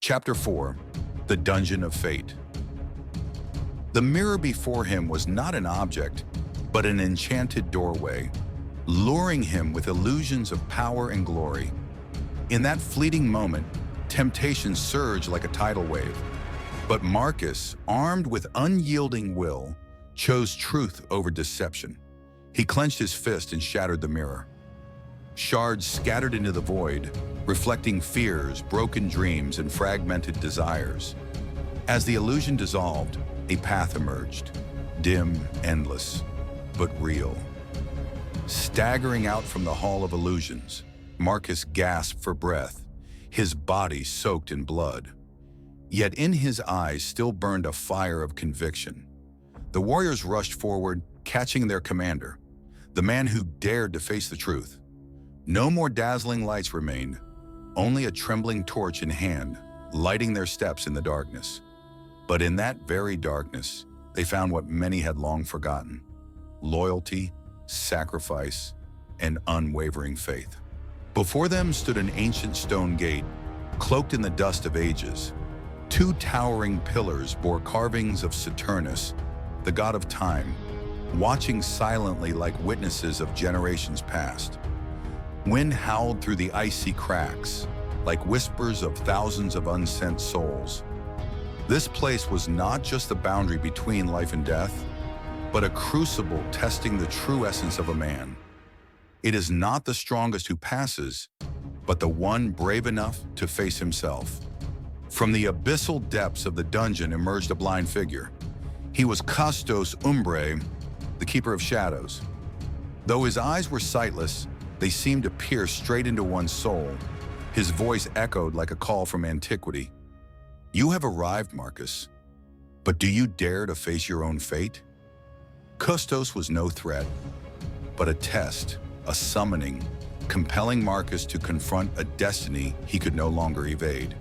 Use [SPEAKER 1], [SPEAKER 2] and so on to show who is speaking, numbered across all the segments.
[SPEAKER 1] Chapter 4. The Dungeon of Fate. The mirror before him was not an object, but an enchanted doorway, luring him with illusions of power and glory. In that fleeting moment, temptation surged like a tidal wave. But Marcus, armed with unyielding will, chose truth over deception. He clenched his fist and shattered the mirror. Shards scattered into the void, reflecting fears, broken dreams, and fragmented desires. As the illusion dissolved, a path emerged, dim, endless, but real. Staggering out from the Hall of Illusions, Marcus gasped for breath, his body soaked in blood. Yet in his eyes still burned a fire of conviction. The warriors rushed forward, catching their commander, the man who dared to face the truth. No more dazzling lights remained, only a trembling torch in hand, lighting their steps in the darkness. But in that very darkness, they found what many had long forgotten: loyalty, sacrifice, and unwavering faith. Before them stood an ancient stone gate, cloaked in the dust of ages. Two towering pillars bore carvings of Saturnus, the god of time, watching silently like witnesses of generations past. Wind howled through the icy cracks, like whispers of thousands of unsent souls. This place was not just the boundary between life and death, but a crucible testing the true essence of a man. It is not the strongest who passes, but the one brave enough to face himself. From the abyssal depths of the dungeon emerged a blind figure. He was Costos Umbrae, the Keeper of Shadows. Though his eyes were sightless, they seemed to pierce straight into one's soul. His voice echoed like a call from antiquity. "You have arrived, Marcus, but do you dare to face your own fate?" Custos was no threat, but a test, a summoning, compelling Marcus to confront a destiny he could no longer evade.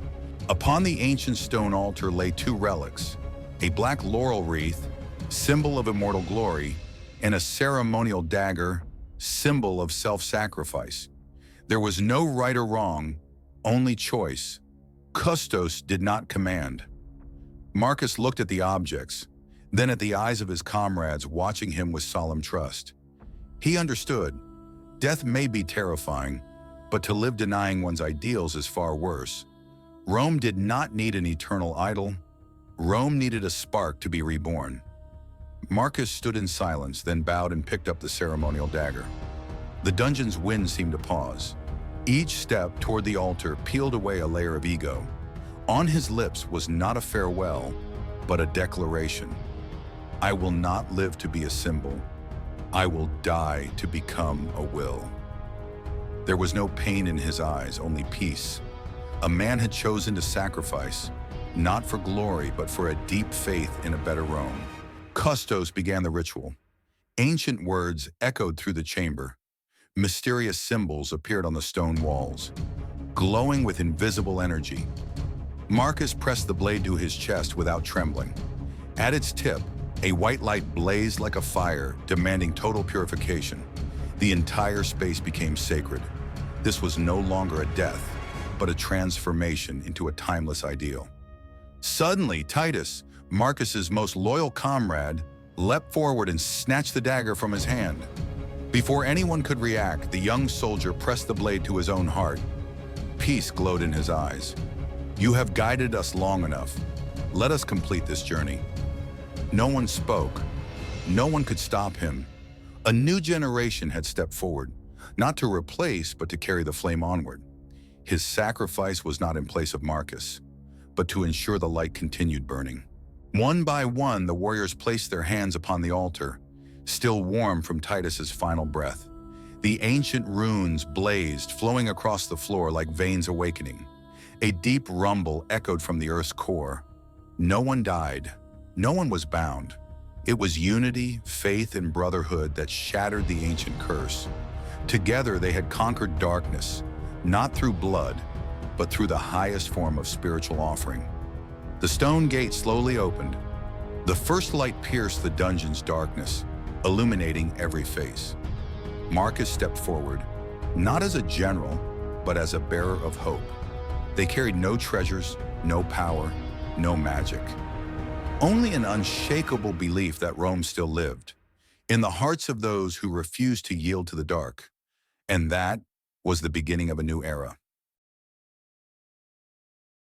[SPEAKER 1] Upon the ancient stone altar lay two relics, a black laurel wreath, symbol of immortal glory, and a ceremonial dagger, symbol of self-sacrifice. There was no right or wrong, only choice. Custos did not command. Marcus looked at the objects, then at the eyes of his comrades watching him with solemn trust. He understood. Death may be terrifying, but to live denying one's ideals is far worse. Rome did not need an eternal idol. Rome needed a spark to be reborn. Marcus stood in silence, then bowed and picked up the ceremonial dagger. The dungeon's wind seemed to pause. Each step toward the altar peeled away a layer of ego. On his lips was not a farewell, but a declaration. "I will not live to be a symbol. I will die to become a will." There was no pain in his eyes, only peace. A man had chosen to sacrifice, not for glory, but for a deep faith in a better Rome. Custos began the ritual. Ancient words echoed through the chamber. Mysterious symbols appeared on the stone walls, glowing with invisible energy. Marcus pressed the blade to his chest without trembling. At its tip, a white light blazed like a fire, demanding total purification. The entire space became sacred. This was no longer a death, but a transformation into a timeless ideal. Suddenly, Titus, Marcus's most loyal comrade, leapt forward and snatched the dagger from his hand. Before anyone could react, the young soldier pressed the blade to his own heart. Peace glowed in his eyes. "You have guided us long enough. Let us complete this journey." No one spoke. No one could stop him. A new generation had stepped forward, not to replace, but to carry the flame onward. His sacrifice was not in place of Marcus, but to ensure the light continued burning. One by one, the warriors placed their hands upon the altar, still warm from Titus's final breath. The ancient runes blazed, flowing across the floor like veins awakening. A deep rumble echoed from the earth's core. No one died. No one was bound. It was unity, faith, and brotherhood that shattered the ancient curse. Together, they had conquered darkness, not through blood, but through the highest form of spiritual offering. The stone gate slowly opened. The first light pierced the dungeon's darkness, illuminating every face. Marcus stepped forward, not as a general, but as a bearer of hope. They carried no treasures, no power, no magic. Only an unshakable belief that Rome still lived, in the hearts of those who refused to yield to the dark. And that was the beginning of a new era.